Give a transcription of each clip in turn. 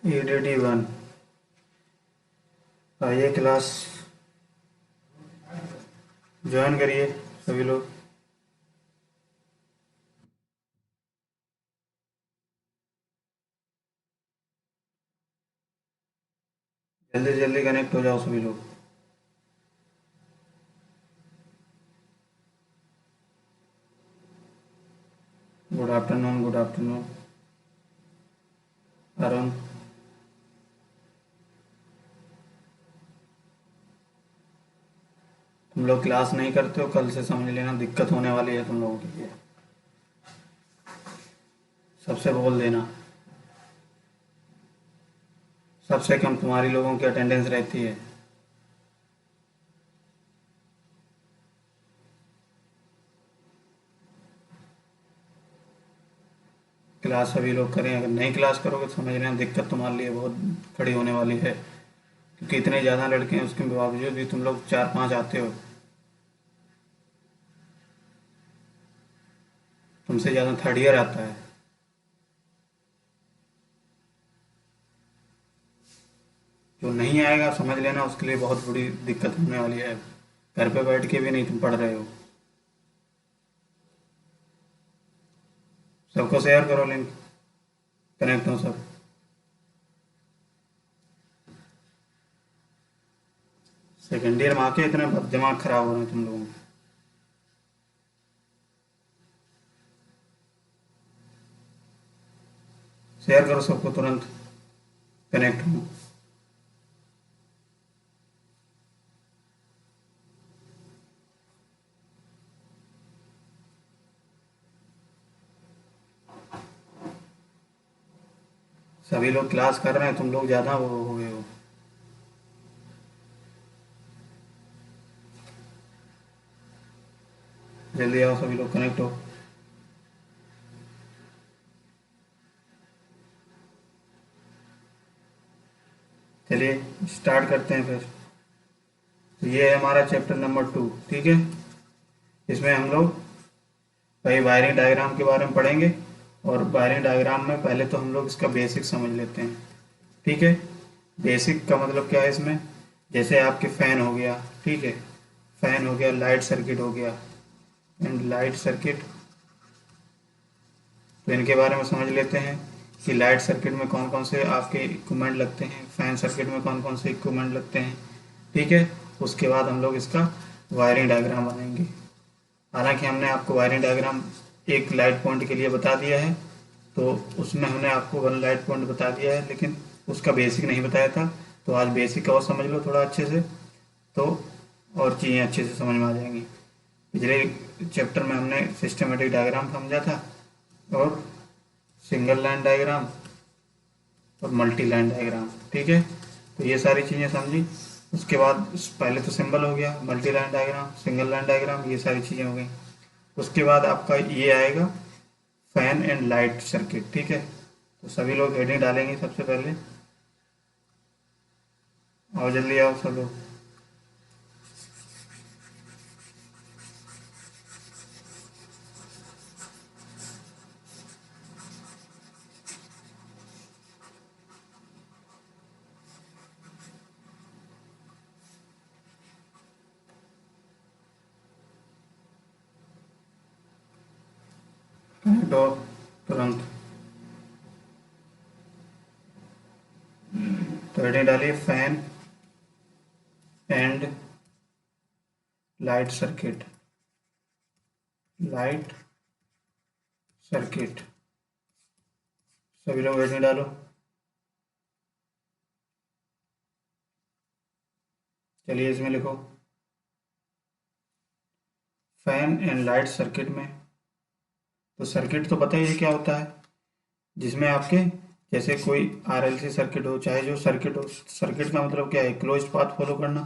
EDD1 आइए class join करिए सभी लोग। जल्दी जल्दी कनेक्ट हो जाओ सभी लोग। Good afternoon, good afternoon Arun. तुम लोग क्लास नहीं करते हो, कल से समझ लेना दिक्कत होने वाली है तुम लोगों के लिए। सबसे बोल देना, सबसे कम तुम्हारी लोगों की अटेंडेंस रहती है। क्लास सभी लोग करें, अगर नहीं क्लास करोगे तो समझ लेना दिक्कत तुम्हारे लिए बहुत खड़ी होने वाली है, क्योंकि इतने ज़्यादा लड़के हैं उसके बावजूद भी तुम लोग 4-5 आते हो। तुमसे ज़्यादा थर्ड ईयर आता है। जो नहीं आएगा समझ लेना उसके लिए बहुत बड़ी दिक्कत होने वाली है। घर पे बैठ के भी नहीं तुम पढ़ रहे हो। सबको शेयर करो लिंक, कनेक्ट हो सब। सेकेंड ईयर में आके इतना दिमाग खराब हो रहा है तुम लोगों का। शेयर करो सबको तुरंत, कनेक्ट हो। सभी लोग क्लास कर रहे हैं, तुम लोग ज़्यादा वो हो गए हो। जल्दी आओ सभी लोग, कनेक्ट हो। चलिए स्टार्ट करते हैं फिर। तो ये है हमारा चैप्टर नंबर 2, ठीक है। इसमें हम लोग भाई वायरिंग डायग्राम के बारे में पढ़ेंगे, और वायरिंग डायग्राम में पहले तो हम लोग इसका बेसिक समझ लेते हैं, ठीक है। बेसिक का मतलब क्या है इसमें, जैसे आपके फ़ैन हो गया, ठीक है, फ़ैन हो गया, लाइट सर्किट हो गया एंड लाइट सर्किट। तो इनके बारे में समझ लेते हैं कि लाइट सर्किट में कौन कौन से आपके इक्विपमेंट लगते हैं, फ़ैन सर्किट में कौन कौन से इक्विपमेंट लगते हैं, ठीक है। उसके बाद हम लोग इसका वायरिंग डायग्राम बनाएंगे। हालांकि हमने आपको वायरिंग डायग्राम एक लाइट पॉइंट के लिए बता दिया है, तो उसमें हमने आपको वन लाइट पॉइंट बता दिया है, लेकिन उसका बेसिक नहीं बताया था। तो आज बेसिक और समझ लो थोड़ा अच्छे से, तो और चीज़ें अच्छे से समझ में आ जाएंगी। पिछले चैप्टर में हमने सिस्टमेटिक डायग्राम समझा था, और सिंगल लाइन डायग्राम और मल्टी लाइन डायग्राम, ठीक है। तो ये सारी चीज़ें समझी। उसके बाद पहले तो सिंबल हो गया, multi line diagram, single line diagram, ये सारी चीज़ें हो गई। उसके बाद आपका ये आएगा फैन एंड लाइट सर्किट, ठीक है। तो सभी लोग हेडिंग डालेंगे सबसे पहले, और जल्दी आओ सब लोग। कनेक्ट हो तुरंत। तो हेडिंग डालिए fan and light circuit, light circuit. सभी लोग हेडिंग डालो। चलिए इसमें लिखो फैन एंड लाइट सर्किट में। तो सर्किट तो पता ही है क्या होता है, जिसमें आपके जैसे कोई आरएलसी सर्किट हो, चाहे जो सर्किट हो, सर्किट का मतलब क्या है, क्लोज्ड पाथ फॉलो करना,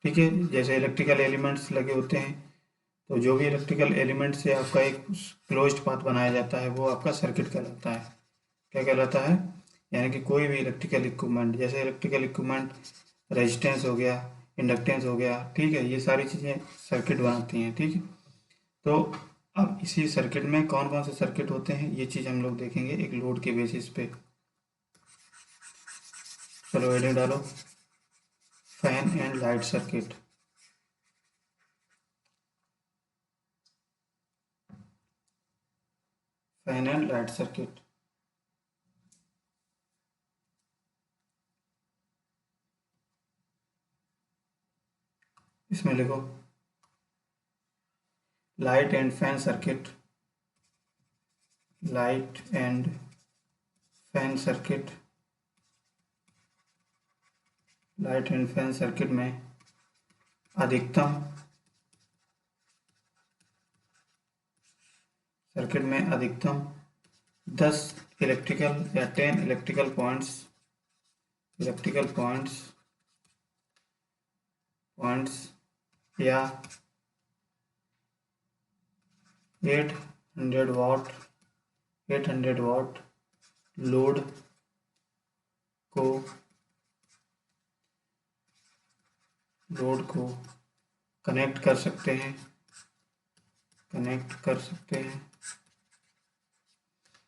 ठीक है। जैसे इलेक्ट्रिकल एलिमेंट्स लगे होते हैं, तो जो भी इलेक्ट्रिकल एलिमेंट से आपका एक क्लोज्ड पाथ बनाया जाता है वो आपका सर्किट कहलाता है। क्या कहलाता है, यानी कि कोई भी इलेक्ट्रिकल इक्विपमेंट, जैसे इलेक्ट्रिकल इक्विपमेंट रेजिस्टेंस हो गया, इंडक्टेंस हो गया, ठीक है, ये सारी चीज़ें सर्किट बनाती हैं, ठीक है। तो अब इसी सर्किट में कौन कौन से सर्किट होते हैं ये चीज़ हम लोग देखेंगे एक लोड के बेसिस पे। चलो हेडिंग डालो, fan and light circuit. Fan and light circuit. इसमें लिखो light and fan circuit. Light and fan circuit. Light and fan circuit में अधिकतम सर्किट में अधिकतम 10 इलेक्ट्रिकल या 10 इलेक्ट्रिकल पॉइंट्स या 800 वाट लोड को कनेक्ट कर सकते हैं।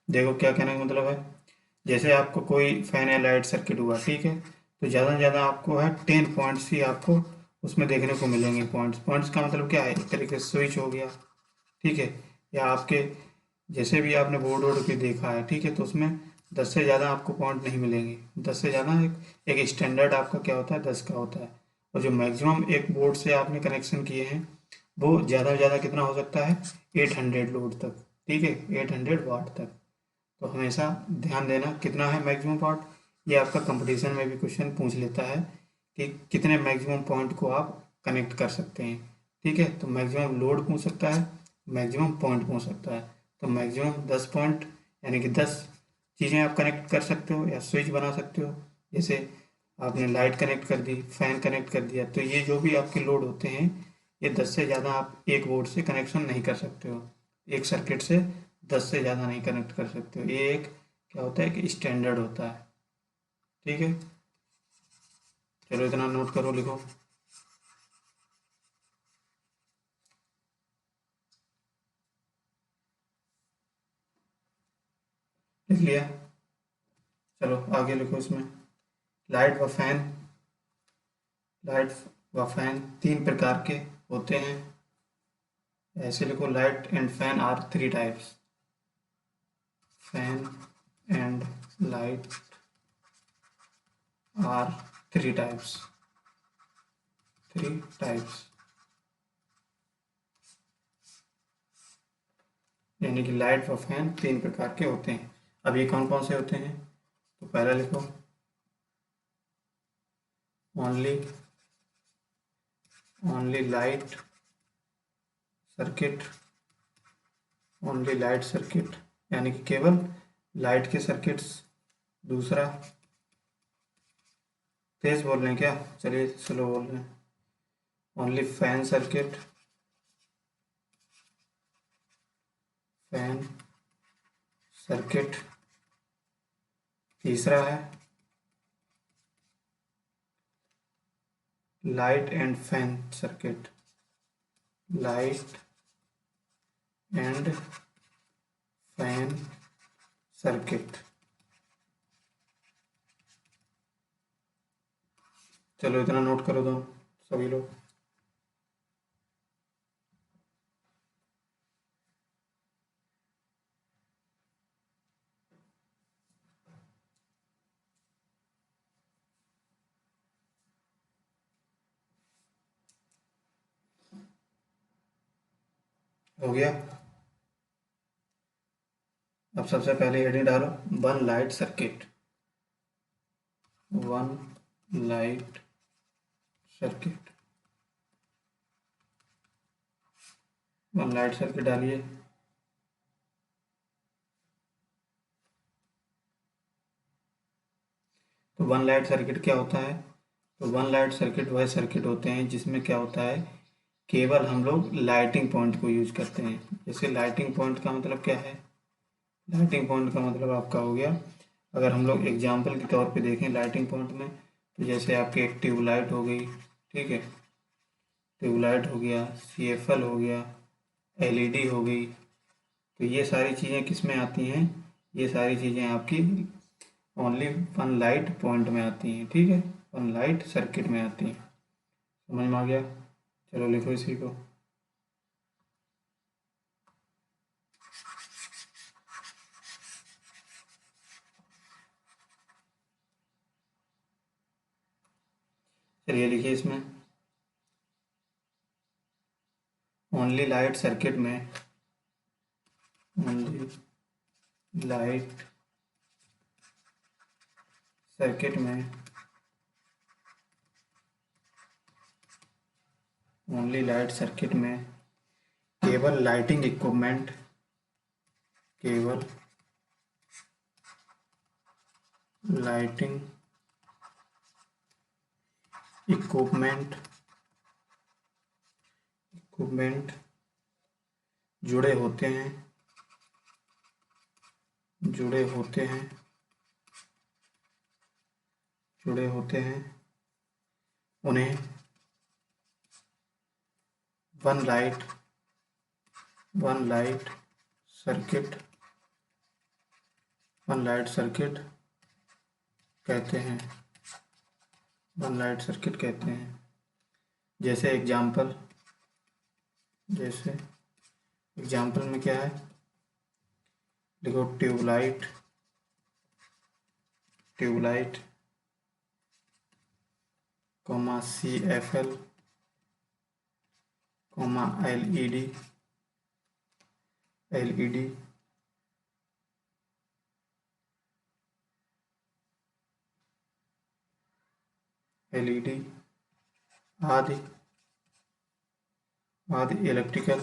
देखो क्या कहने का मतलब है, जैसे आपको कोई फैन या लाइट सर्किट हुआ, ठीक है, तो ज़्यादा से ज़्यादा आपको है 10 पॉइंट्स ही आपको उसमें देखने को मिलेंगे। पॉइंट्स का मतलब क्या है, एक तरीके से स्विच हो गया, ठीक है, या आपके जैसे भी आपने बोर्ड वोर्ड पे देखा है, ठीक है, तो उसमें 10 से ज़्यादा आपको पॉइंट नहीं मिलेंगे। 10 से ज़्यादा एक स्टैंडर्ड आपका क्या होता है, 10 का होता है। और जो मैक्सिमम एक बोर्ड से आपने कनेक्शन किए हैं वो ज़्यादा से ज़्यादा कितना हो सकता है, 800 लोड तक, ठीक है, 800 वाट तक। तो हमेशा ध्यान देना कितना है मैक्सिमम पॉइंट। ये आपका कंपटीशन में भी क्वेश्चन पूछ लेता है कि कितने मैक्सिमम पॉइंट को आप कनेक्ट कर सकते हैं, ठीक है। तो मैक्सिमम लोड पूछ सकता है, मैक्सिमम पॉइंट पूछ सकता है। तो मैक्सिमम 10 पॉइंट यानी कि 10 चीज़ें आप कनेक्ट कर सकते हो या स्विच बना सकते हो। जैसे आपने लाइट कनेक्ट कर दी, फैन कनेक्ट कर दिया, तो ये जो भी आपके लोड होते हैं ये 10 से ज़्यादा आप एक बोर्ड से कनेक्शन नहीं कर सकते हो। एक सर्किट से 10 से ज़्यादा नहीं कनेक्ट कर सकते हो। ये एक क्या होता है कि स्टैंडर्ड होता है, ठीक है। चलो इतना नोट करो, लिखो। लिख लिया। चलो आगे लिखो इसमें, लाइट व फैन। लाइट व फैन तीन प्रकार के होते हैं। ऐसे लिखो, light and fan are three types. Fan and light are three types. यानी कि लाइट व फैन तीन प्रकार के होते हैं। अब ये कौन कौन से होते हैं, तो पहला लिखो only light circuit. Only light circuit यानी कि केवल लाइट के सर्किट्स। दूसरा, तेज बोल रहे हैं क्या, चलिए स्लो बोल रहे हैं। Only fan circuit. Fan circuit. तीसरा है light and fan circuit. Light and fan circuit. चलो इतना नोट करो दो सभी लोग। हो गया। अब सबसे पहले हेडिंग डालो, one light circuit. One light circuit. One light circuit डालिए। तो वन लाइट सर्किट क्या होता है, तो वन लाइट सर्किट वह सर्किट होते हैं जिसमें क्या होता है, केवल हम लोग लाइटिंग पॉइंट को यूज करते हैं। जैसे लाइटिंग पॉइंट का मतलब क्या है, लाइटिंग पॉइंट का मतलब आपका हो गया, अगर हम लोग एग्जाम्पल के तौर पे देखें लाइटिंग पॉइंट में, तो जैसे आपकी एक ट्यूबलाइट हो गई, ठीक है, ट्यूबलाइट हो गया, CFL हो गया, एलईडी हो गई। तो ये सारी चीज़ें किस में आती हैं? ये सारी चीज़ें आपकी ओनली वन लाइट पॉइंट में आती हैं, ठीक है, वन लाइट सर्किट में आती हैं। समझ में आ गया? चलो लिखो इसी को। चलिए लिखिए इसमें, ओनली लाइट सर्किट में, ओनली लाइट सर्किट में, ओनली लाइट सर्किट में केवल लाइटिंग इक्विपमेंट, केवल लाइटिंग इक्विपमेंट इक्विपमेंट जुड़े होते हैं, जुड़े होते हैं, जुड़े होते हैं, उन्हें one light, one light circuit, one light circuit कहते हैं, वन लाइट सर्किट कहते हैं। जैसे एग्जाम्पल, जैसे एग्जाम्पल में क्या है, देखो tubelight, tubelight comma CFL comma LED, LED LED आदि, आदि इलेक्ट्रिकल,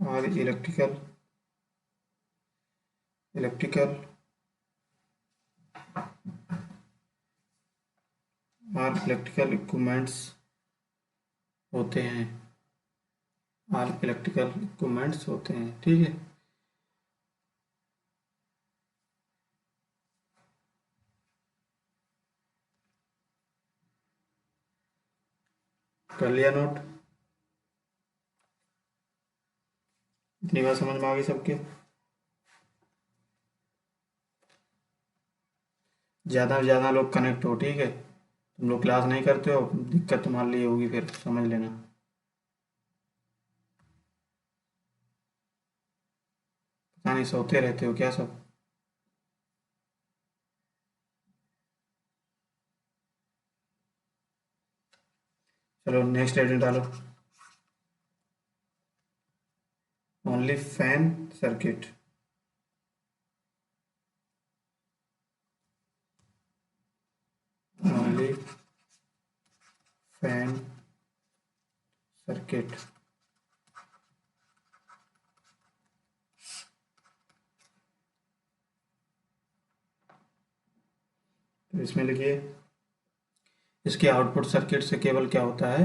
आदि इलेक्ट्रिकल, इलेक्ट्रिकल और इलेक्ट्रिकल इक्विपमेंट्स होते हैं, ऑल इलेक्ट्रिकल इक्विपमेंट्स होते हैं, ठीक है। कर लिया नोट? इतनी बात समझ में आ गई सबके? ज़्यादा से ज़्यादा लोग कनेक्ट हो, ठीक है। तुम लोग क्लास नहीं करते हो, दिक्कत तुम्हारे लिए होगी, फिर समझ लेना। पता नहीं सोते रहते हो क्या सब? चलो नेक्स्ट हेडिंग डालो, only fan circuit, only fan circuit. तो इसमें लिखिए, इसके आउटपुट सर्किट से केवल क्या होता है,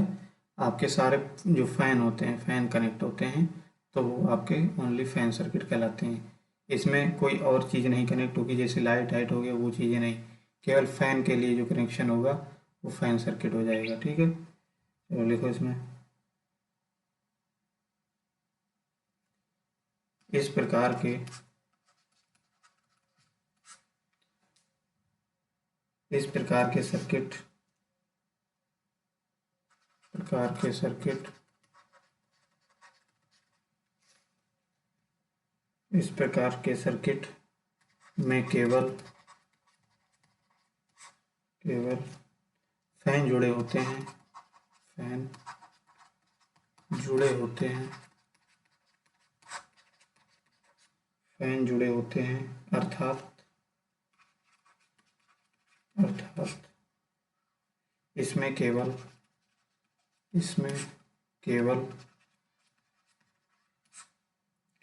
आपके सारे जो फैन होते हैं, फैन कनेक्ट होते हैं, तो वो आपके ओनली फैन सर्किट कहलाते हैं। इसमें कोई और चीज़ नहीं कनेक्ट होगी, जैसे लाइट हाइट हो गया, वो चीज़ें नहीं, केवल फैन के लिए जो कनेक्शन होगा वो फैन सर्किट हो जाएगा, ठीक है। चलो लिखो इसमें, इस प्रकार के, इस प्रकार के सर्किट, प्रकार के सर्किट, इस प्रकार के सर्किट में केवल, केवल फैन जुड़े होते हैं, फैन जुड़े होते हैं, फैन जुड़े होते हैं, अर्थात, अर्थात इसमें केवल, इसमें केवल,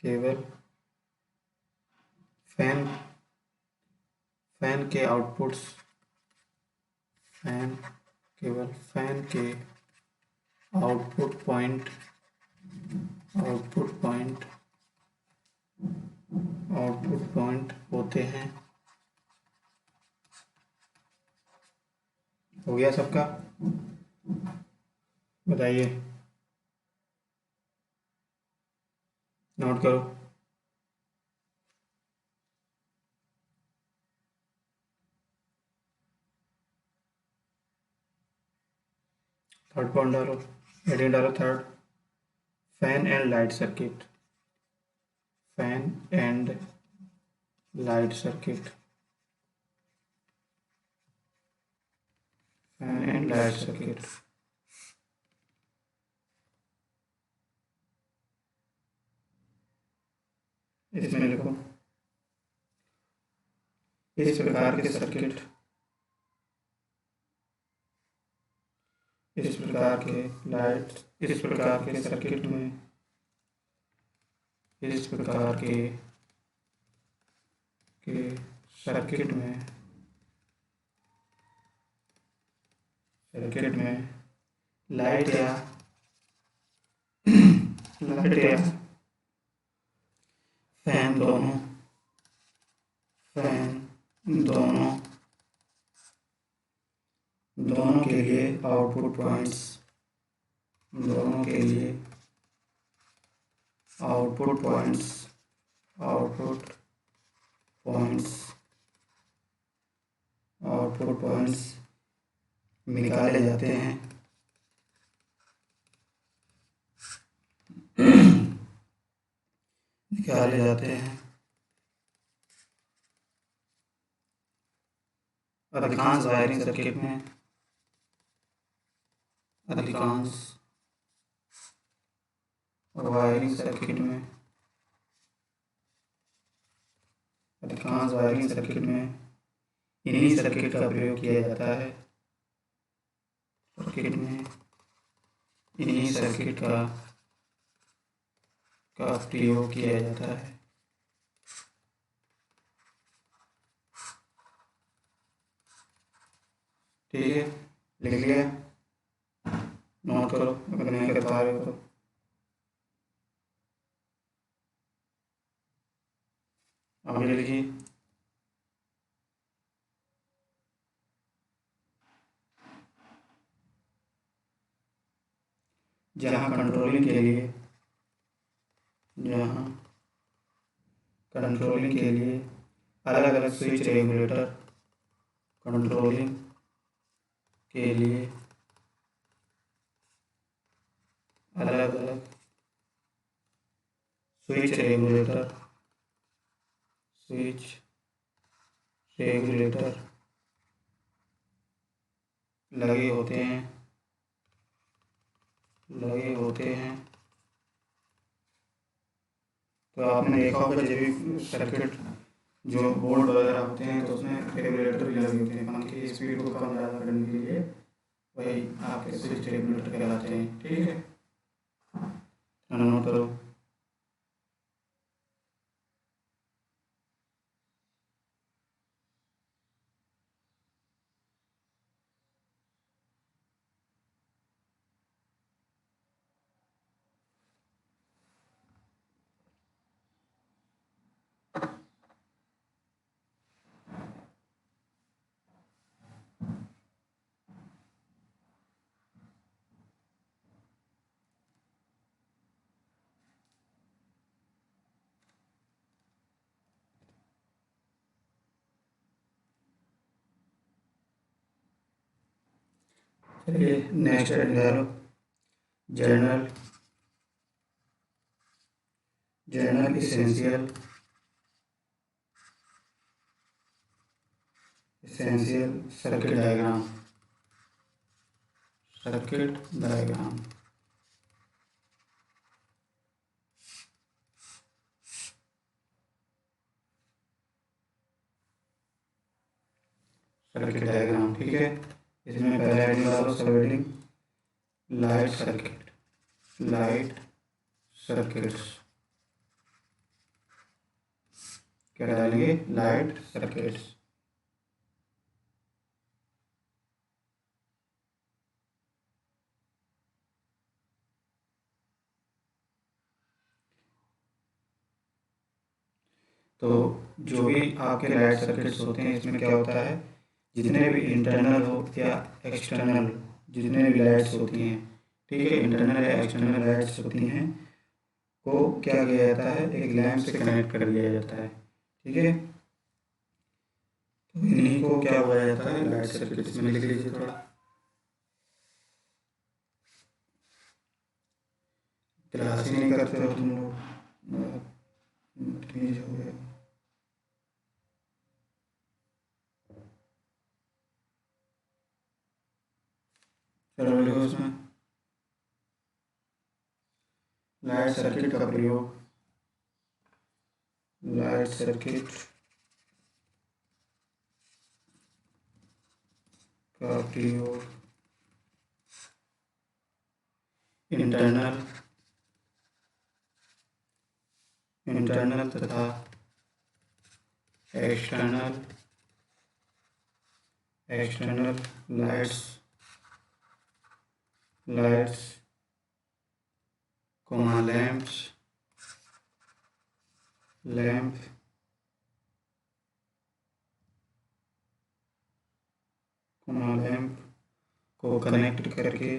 केवल फैन, फैन के आउटपुट्स, फैन, केवल फैन के output point, output point, output point होते हैं। हो गया सबका? बताइए। नोट करो। थर्ड पॉइंट डालो, हेडिंग डालो third, fan and light circuit, fan and light circuit, fan and light circuit. इसमें लिखो इस प्रकार के सर्किट, इस प्रकार के लाइट, इस प्रकार के सर्किट में, इस प्रकार के सर्किट में, सर्किट में लाइट या लाइट या फैन दोनों, फैन दोनों दोनों के लिए आउटपुट पॉइंट्स, दोनों के लिए output points, output points, output points निकाले जाते हैं, निकाले जाते हैं। अधिकांश वायरिंग सर्किट में, अधिकांश वायरिंग सर्किट में, अधिकांश वायरिंग सर्किट में इन्हीं सर्किट का प्रयोग किया जाता है, सर्किट में इन्हीं सर्किट का प्रयोग किया जाता है। ठीक है, लिख लिया, नोट करो अगर नहीं कर पा रहे हो तो। आगे लिखिए, जहाँ कंट्रोलिंग के लिए, जहाँ कंट्रोलिंग के लिए अलग अलग स्विच रेगुलेटर, कंट्रोलिंग के लिए अलग अलग स्विच रेगुलेटर, स्विच रेगुलेटर लगे होते हैं, लगे होते हैं। तो आपने देखा होगा जब भी सर्किट जो बोर्ड वगैरह होते हैं तो उसमें रेगुलेटर भी लगे होते हैं, पंखे की स्पीड को कम ज़्यादा करने के लिए, वही आपके स्विच रेगुलेटर कहलाते हैं। ठीक है, नोट करो। चलिए नेक्स्ट डालो, general, general essential, essential circuit diagram, circuit diagram. Circuit diagram, ठीक है। इसमें पहले हेडिंग डालो, सब heading light circuit, light circuits, क्या डालेंगे, लाइट सर्किट्स। तो जो भी आपके लाइट सर्किट्स होते हैं इसमें क्या होता है, जितने भी इंटरनल हो या एक्सटर्नल, जितने भी लाइट्स होती हैं, ठीक है, इंटरनल या एक्सटर्नल लाइट्स होती हैं, को क्या किया जाता है, एक लैंप से कनेक्ट कर दिया जाता है। ठीक है, तो इन्हीं को क्या बोला जाता है, लाइट सर्किट। इसमें लिख लीजिए थोड़ा, क्लास ही नहीं करते हो तुम लोग, बदतमीज हो गए। चलो लिखो इसमें, लाइट सर्किट का प्रयोग, लाइट सर्किट का प्रयोग इंटरनल तथा एक्सटर्नल लाइट्स लैंप को कनेक्ट करके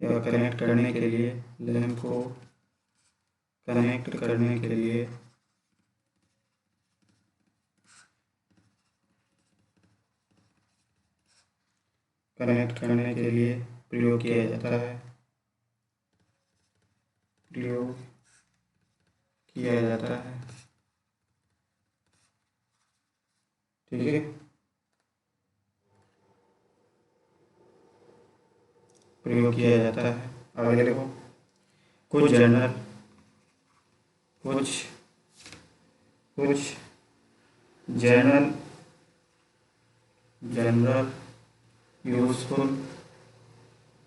या कनेक्ट करने के लिए, लैंप को कनेक्ट करने के लिए प्रयोग किया जाता है, प्रयोग किया जाता है। ठीक है, प्रयोग किया जाता है। आगे देखो, कुछ general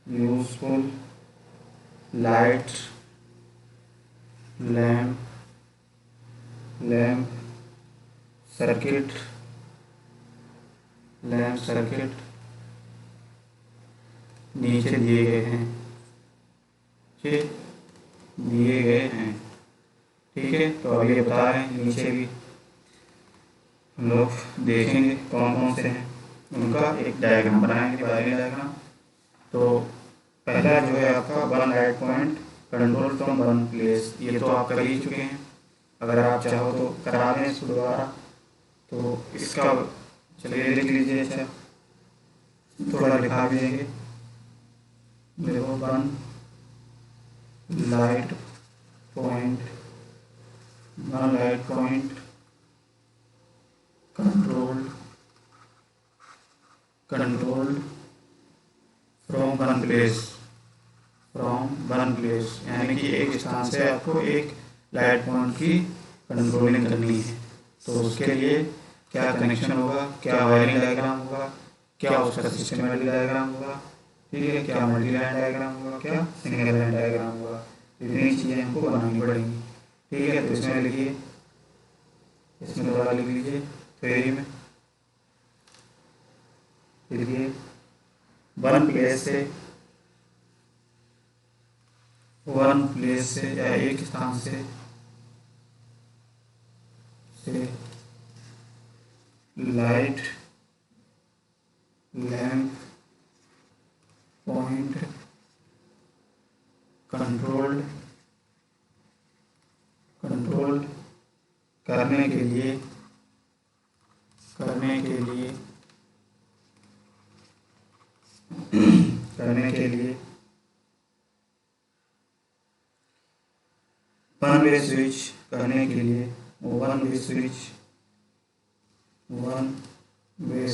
useful light lamp circuit नीचे दिए गए हैं, ठीक है। तो अब ये बता रहे हैं, नीचे भी हम लोग देखेंगे कौन कौन से हैं, उनका एक डायग्राम बनाएंगे, वायरिंग डायग्राम। तो पहला जो है आपका one light point control from one place, ये तो आप कर ही चुके हैं। अगर आप चाहो तो करा दें इसको दोबारा, तो इसका चलिए लिख लीजिए। अच्छा, थोड़ा लिखा भी देंगे। देखो, one light point controlled from one place, यानी कि एक स्थान से आपको एक लाइट पॉइंट की कंट्रोलिंग करनी है। तो उसके लिए क्या कनेक्शन होगा, क्या वायरिंग डायग्राम होगा, क्या उसका सिस्टमेटिक डायग्राम होगा, ठीक है, क्या मल्टी लाइन डायग्राम होगा, क्या सिंगल लाइन डायग्राम होगा। इतनी चीज़ें हमको बनानी पड़ेंगी। ठीक है, तो इसमें लिखिए, इसमें थोड़ा लिख लीजिए थ्योरी में। लिखिए, वन प्लेस से या एक स्थान से लाइट लैंप पॉइंट कंट्रोल करने के लिए वन वे स्विच करने के लिए वन वे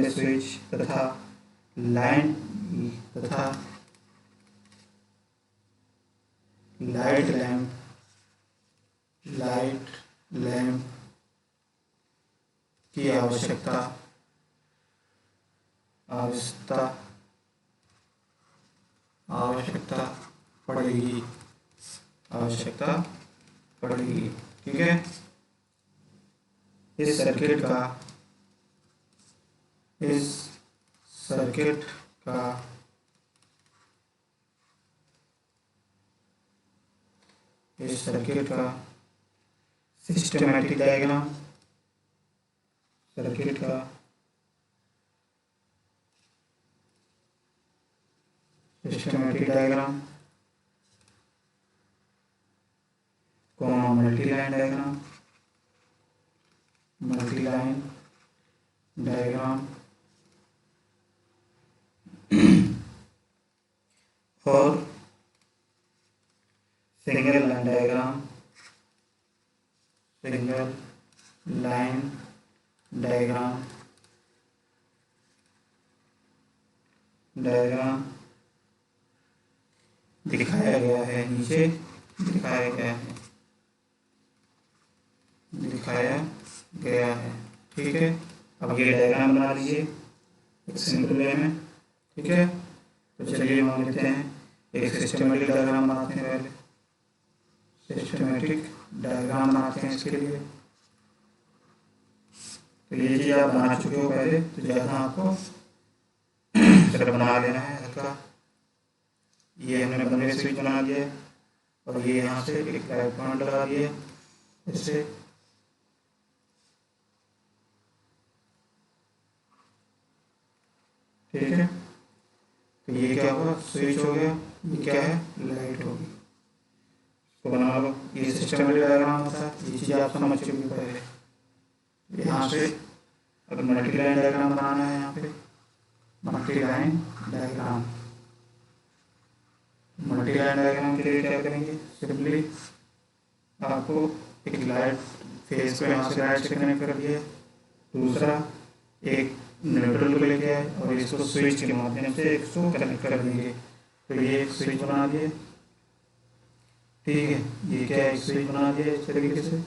स्विच तथा लाइट लैंप की आवश्यकता पड़ेगी। ठीक है, इस सर्किट का सिस्टमैटिक डायग्राम, सर्किट का systematic diagram, multi line diagram, multi line diagram और single line diagram, single line diagram, diagram दिखाया गया है, नीचे दिखाया गया है, दिखाया गया है। ठीक है, अब ये डायग्राम बना लीजिए एक सिंपल वे में। ठीक है, तो चलिए मान लेते हैं एक सिस्टमेटिक डायग्राम बनाते हैं। पहले सिस्टमेटिक डायग्राम बनाते हैं इसके लिए। तो ये चीज़ आप बना चुके हो पहले, तो ज़्यादा आपको सिर्फ बना लेना है हल्का। ये हमने बंदे स्विच बना दिया और ये यहाँ से एक लाइट पॉइंट लगा दिया इससे। ठीक है, तो ये क्या होगा, स्विच हो गया, ये क्या है, लाइट होगी। इसको बना लो, ये सिस्टमेटिक डायग्राम होता है, ये चीज़ आप समझ चुके पहले। यहाँ से अगर मल्टी लाइन डायग्राम बनाना है, यहाँ पे multi line diagram, multi line diagram के लिए क्या करेंगे, सिंपली आपको एक लाइट फेस को यहाँ से लाइट से कनेक्ट कर दिया, दूसरा एक न्यूट्रल को लेके आए और इसको स्विच के माध्यम से इसको कनेक्ट कर देंगे। तो ये एक स्विच बना दिए। ठीक है, ये क्या है, एक स्विच बना दिया इस तरीके से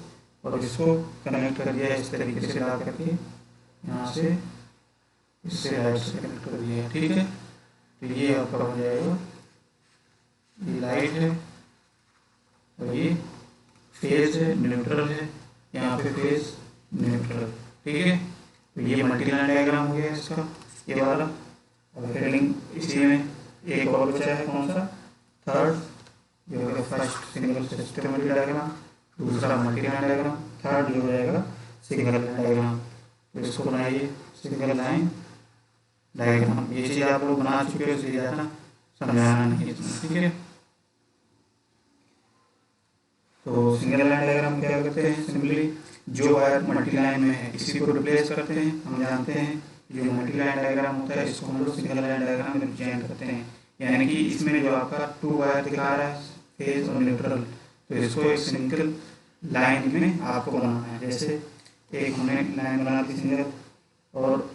और इसको कनेक्ट कर दिया इस तरीके से ला करके, यहाँ से इससे लाइट से कनेक्ट कर दिया। ठीक है, तो ये आपका हो जाएगा, ये लाइट है और ये फेज है, न्यूट्रल है, यहाँ पे फेज न्यूट्रल। ठीक है, तो ये मल्टी लाइन डायग्राम हो गया इसका, ये वाला। और हेडिंग इसी में एक और बचा है, कौन सा, थर्ड, जो होगा फर्स्ट सिंगल सिस्टमेटिक डायग्राम, दूसरा मल्टी लाइन डायग्राम, थर्ड जो हो जाएगा सिंगल लाइन डायग्राम। तो इसको बनाइए सिंगल लाइन डायग्राम। ये चीज़ आप लोग बना चुके हो, इसलिए ज़्यादा समझाना नहीं इसमें। ठीक है, तो सिंगल लाइन डायग्राम क्या करते हैं, सिंपली जो वायर मल्टी लाइन में है इसी को रिप्लेस करते हैं। हम जानते हैं जो मल्टी लाइन डायग्राम होता है इसको हम लोग सिंगल लाइन डायग्राम में रिप्रेजेंट करते हैं। यानी कि इसमें जो आपका 2 वायर दिखा रहा है, फेज और न्यूट्रल, तो इसको एक सिंगल लाइन में आपको बनाना है। जैसे एक हमने लाइन बना दी सिंगल, और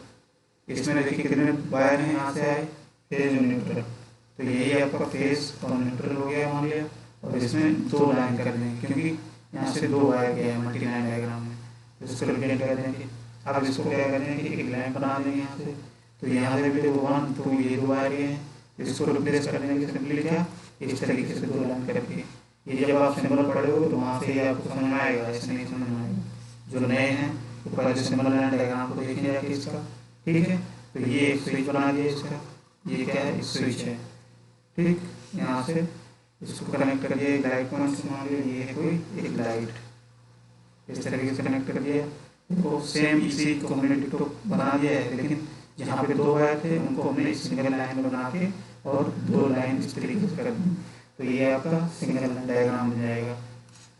इसमें देखिए कितने वायर हैं, यहाँ से आए फेज और न्यूट्रल, तो यही आपका फेज और न्यूट्रल हो गया मान लिया। और इसमें 2 लाइन कर देंगे क्योंकि यहाँ से 2 वायर गया है मल्टी लाइन डायग्राम में, तो इसको रिप्रेजेंट कर देंगे। अब इसको क्या कर देंगे, एक लाइन बना देंगे यहाँ से, तो यहाँ से भी 1 2 ये 2 वायर गए हैं, इसको रिप्लेस कर देंगे सिंपली क्या, इस तरीके से 2 लाइन करके। ये जब आप सिंबल पढ़े हो तो वहाँ से ही आपको समझ में आएगा, ऐसे नहीं समझ में आएगा। जो नए हैं तो पहले सिंबल लाइन डायग्राम को देखेंगे जाके इसका। ठीक है, तो ये एक स्विच बना दिया इसका, ये क्या है, स्विच है। ठीक, यहाँ से इसको कनेक्ट कर दिया, एक लाइट पॉइंट से मान लिया ये है कोई एक लाइट, इस तरीके से कनेक्ट कर दिया। तो सेम इसी को हमने डिटो बना दिया है, लेकिन जहाँ पे 2 वायर थे उनको हमने सिंगल लाइन में बना के और 2 लाइन इस तरीके से कर दी। तो ये आपका सिंगल लाइन डायग्राम बन जाएगा।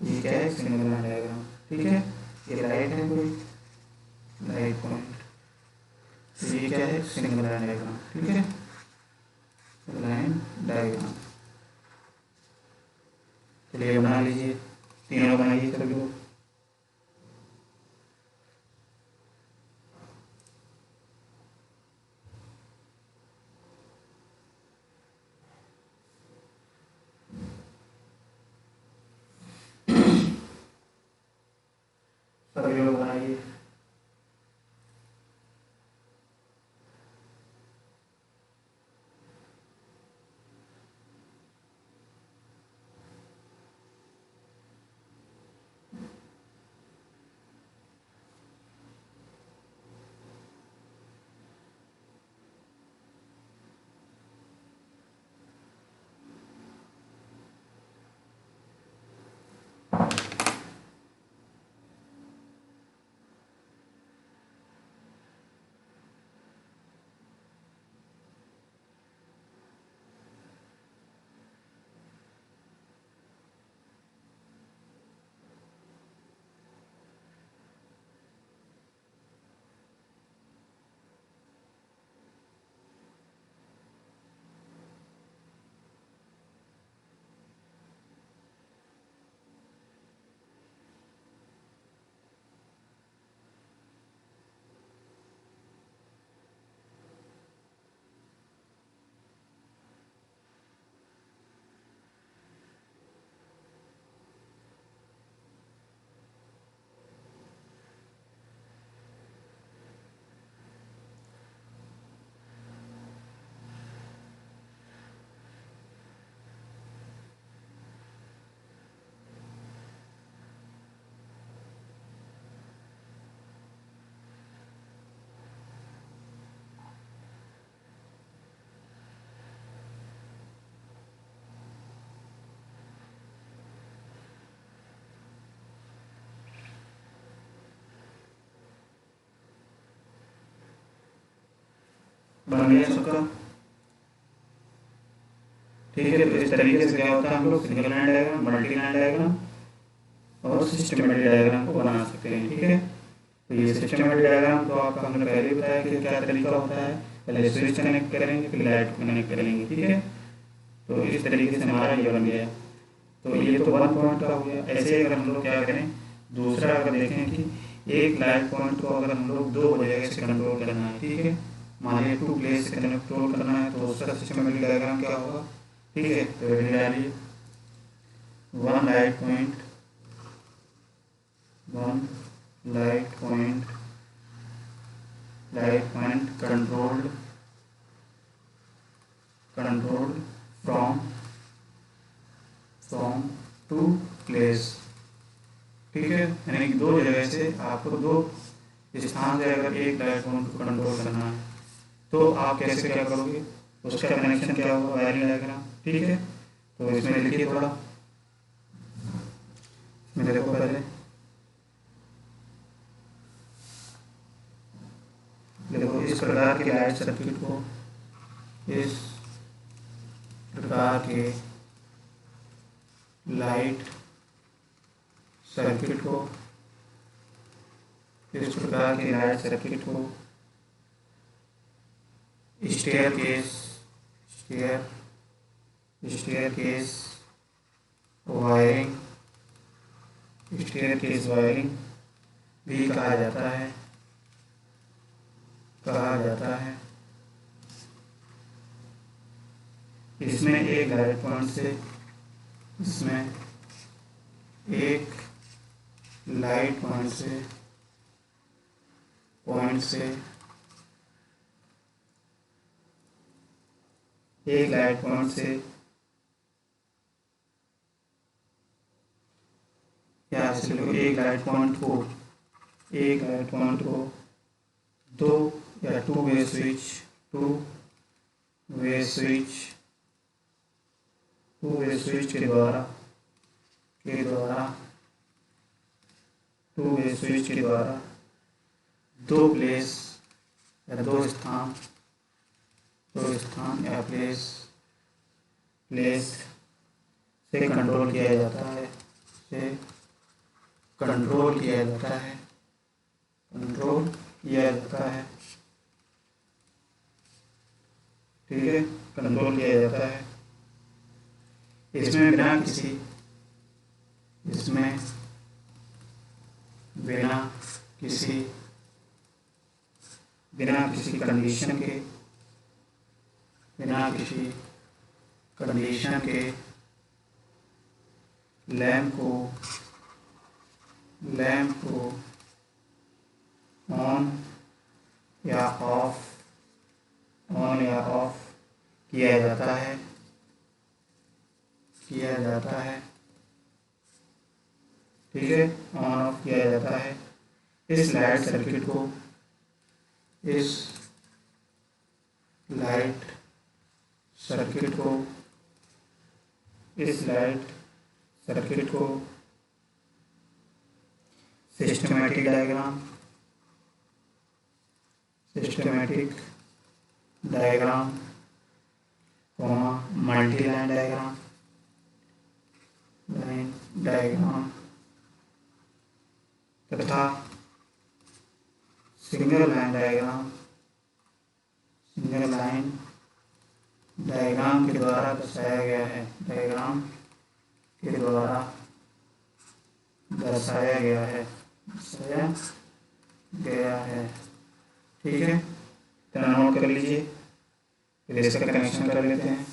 ये क्या है, सिंगल लाइन डायग्राम। ठीक है, ये लाइट है कोई लाइट पॉइंट, ये क्या है, सिंगल लाइन डायग्राम। ठीक है, लाइन डायग्राम। चलिए बना लीजिए, तीनों बनाइए सभी लोग। सभी लोग बनाइए। बन गया सबका। ठीक है, तो इस तरीके से क्या होता है, हम लोग single line diagram, multi line diagram और सिस्टमेटिक डायग्राम को बना सकते हैं। ठीक है, तो ये सिस्टमेटिक डायग्राम तो आपका हमने पहले ही बताया कि क्या तरीका होता है। पहले स्विच कनेक्ट करेंगे, फिर लाइट कनेक्ट करेंगे। ठीक है, तो इस तरीके से हमारा ये बन गया। तो ये तो 1 पॉइंट का हो गया। ऐसे ही अगर हम लोग क्या करें, दूसरा अगर देखें कि एक लाइट पॉइंट को अगर हम लोग 2 जगह से कंट्रोल करना है, ठीक है, मान लीजिए 2 प्लेस से कंट्रोल करना है, तो उसका सिस्टमेटिक डायग्राम क्या होगा। ठीक है, तो रेडी डालिए, 1 light point, 1 light point controlled from 2 place. ठीक है, यानी कि 2 जगह से आपको 2 स्थान से अगर एक लाइट पॉइंट को कंट्रोल करना है, तो आप कैसे क्या करोगे, उसका कनेक्शन क्या होगा, वायरिंग डायग्राम। ठीक है, तो इसमें लिखिए थोड़ा, इसमें देखो पहले देखो, इस प्रकार के लाइट सर्किट को, इस प्रकार के लाइट सर्किट को, इस प्रकार के लाइट सर्किट को स्टेयर केस वायरिंग भी कहा जाता है। इसमें एक लाइट पॉइंट से एक लाइट पॉइंट से या ऐसे लोग एक लाइट पॉइंट को 2 या 2 वे स्विच के द्वारा 2 प्लेस या 2 स्थान या प्लेस से कंट्रोल किया जाता है। कंट्रोल किया जाता है। ठीक है, कंट्रोल किया जाता है। इसमें बिना किसी कंडीशन के लैंप को ऑन या ऑफ किया जाता है। ठीक है, ऑन ऑफ किया जाता है। इस लाइट सर्किट को systematic diagram multi line diagram तथा सिंगल लाइन डायग्राम के द्वारा दर्शाया गया है। ठीक है, तो नोट कर लीजिए, फिर इसका कनेक्शन कर लेते हैं।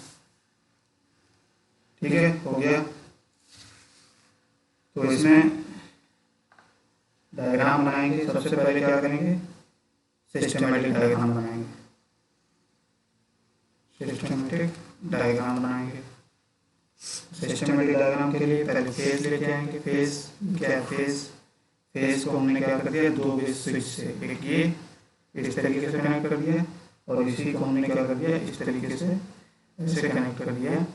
ठीक है, हो गया। तो इसमें डायग्राम बनाएंगे। सबसे पहले क्या करेंगे, सिस्टमेटिक डायग्राम बनाएंगे। सिस्टमेटिक डायग्राम के लिए पहले फेज लेके आएंगे। फेज को हमने क्या कर दिया, 2 वे स्विच से, एक ये इस तरीके से कनेक्ट कर दिया और इसी को हमने क्या कर दिया, इस तरीके से ऐसे कनेक्ट कर दिया,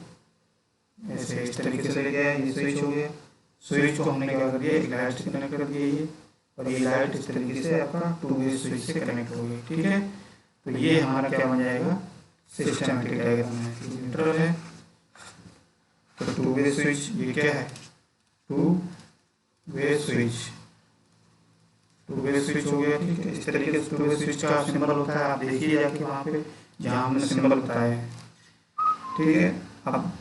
ऐसे इस तरीके से ले गया, ये स्विच हो गया। स्विच को हमने क्या कर दिया, एक लाइट से कनेक्ट कर दिया ये, और ये लाइट इस तरीके से आपका 2 वे स्विच से कनेक्ट हो गई। ठीक है, तो ये हमारा क्या बन जाएगा, सिस्टमेटिक डायग्राम है। न्यूट्रल है तो टू वे स्विच, ये क्या है, two way switch, two way switch हो गया। ठीक है, इस तरीके से टू वे स्विच का सिंबल होता है, आप देखिए जाके वहाँ पे जहाँ हमने सिंबल बताया है। ठीक है, अब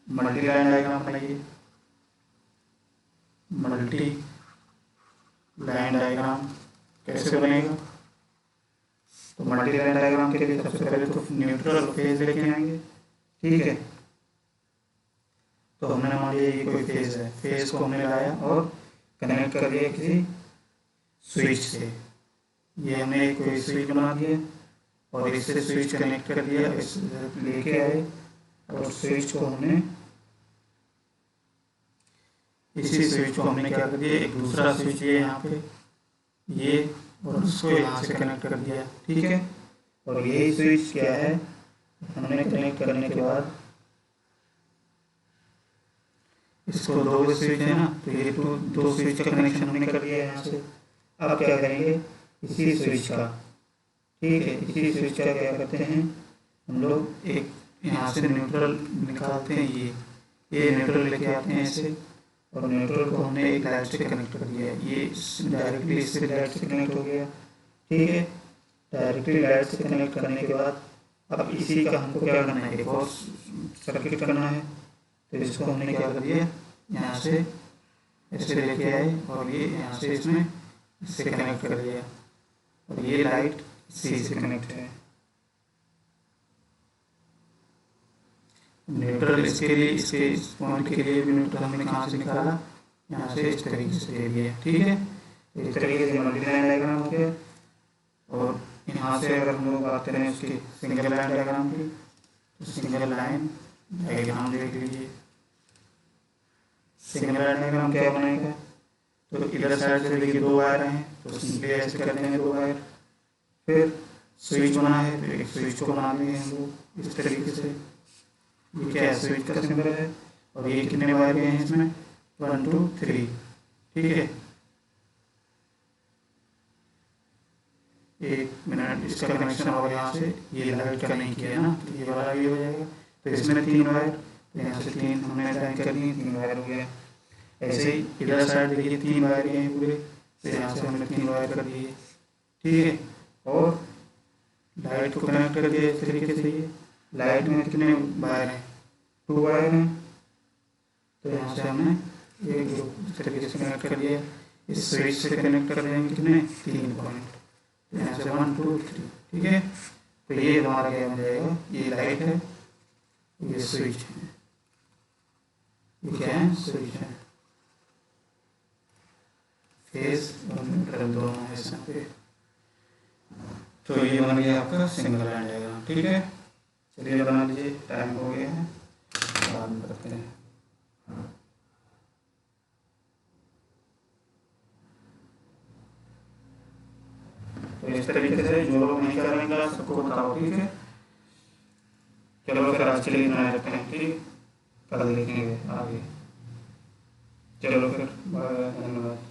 मल्टी लाइन डायग्राम बनाइए। मल्टी लाइन डायग्राम कैसे बनेगा, तो मल्टी लाइन डायग्राम के लिए सबसे पहले तो न्यूट्रल फेज लेके आएंगे। ठीक है, तो हमने मान लिया ये कोई फेज है, फेज को हमने लाया और कनेक्ट कर दिया किसी स्विच से। ये हमने एक कोई स्विच बना दिया और इससे स्विच कनेक्ट कर दिया, इस लेके आए और स्विच को हमने, इसी स्विच को हमने क्या कर दिया, एक दूसरा स्विच ये यहाँ पे, ये और उसको यहाँ से कनेक्ट कर दिया। ठीक है, और यही स्विच क्या है, हमने कनेक्ट करने के बाद इसको दो स्विच है ना, तो ये दो स्विच का कनेक्शन हमने कर दिया यहाँ से। अब क्या करेंगे, इसी स्विच का, ठीक है, इसी स्विच का क्या करते हैं हम लोग, एक यहाँ से न्यूट्रल निकालते हैं, ये न्यूट्रल लेके आते हैं ऐसे, और न्यूट्रल को हमने एक लाइट से कनेक्ट कर दिया, ये डायरेक्टली इससे लाइट से कनेक्ट हो गया। ठीक है, डायरेक्टली लाइट से कनेक्ट करने के बाद अब इसी का हमको क्या करना है, एक और सर्किट करना है। तो इसको हमने क्या कर दिया, यहाँ से ऐसे लेके आए और ये यहाँ से इसमें इससे कनेक्ट कर दिया, और ये लाइट इसी से कनेक्ट है। न्यूट्रल इसके लिए, इसके पॉइंट के लिए भी न्यूट्रल हमने कहाँ से निकाला, यहाँ से इस तरीके से ले लिया। ठीक है, इस तरीके से मल्टी लाइन डायग्राम हो गया। और यहाँ से अगर हम लोग आते हैं उसकी सिंगल लाइन डायग्राम की, तो सिंगल लाइन डायग्राम देख लीजिए। सिंगल लाइन डायग्राम क्या बनाएगा, तो इधर साइड से देखिए दो वायर हैं, तो सिंपली ऐसे कर देंगे दो वायर। फिर स्विच बना है तो एक स्विच को बना लेंगे हम लोग इस तरीके से। ये क्या है, स्विच का सिंबल है, और ये कितने वायर गए हैं इसमें, 1 2 3। ठीक है, एक मिनट, इसका कनेक्शन होगा यहाँ से, ये लाइट का नहीं किया ना, तो ये वाला ये हो जाएगा। तो इसमें 3 वायर, तो यहाँ से 3 हमने लाइन कर दी, 3 वायर हो गया। ऐसे ही इधर साइड देखिए 3 वायर गए हैं पूरे, तो यहाँ से हमने 3 वायर कर दिए। ठीक है, और लाइट को कनेक्ट कर दिया इस तरीके से। ये लाइट में कितने वायर हैं, 2 वायर हैं, तो यहाँ से हमने एक दो इस तरीके से कनेक्ट कर दिया। इस स्विच से कनेक्ट कर देंगे कितने, 3 पॉइंट, तो यहाँ से 1 2 3। ठीक है, तो ये हमारा क्या बन जाएगा, ये लाइट है, ये स्विच है, ये क्या है, स्विच है। फेज और न्यूट्रल दोनों है इसमें पे। तो ये बन गया आपका सिंगल लाइन डायग्राम। ठीक है, चलिए बना लीजिए, टाइम हो गया है, बाद में करते हैं। तो इस तरीके से जो लोग नहीं कर रहे हैं क्लास सबको बताओ। ठीक है, चलो फिर आज के लिए इतना रखते हैं। ठीक, कल देखेंगे आगे। चलो फिर, धन्यवाद।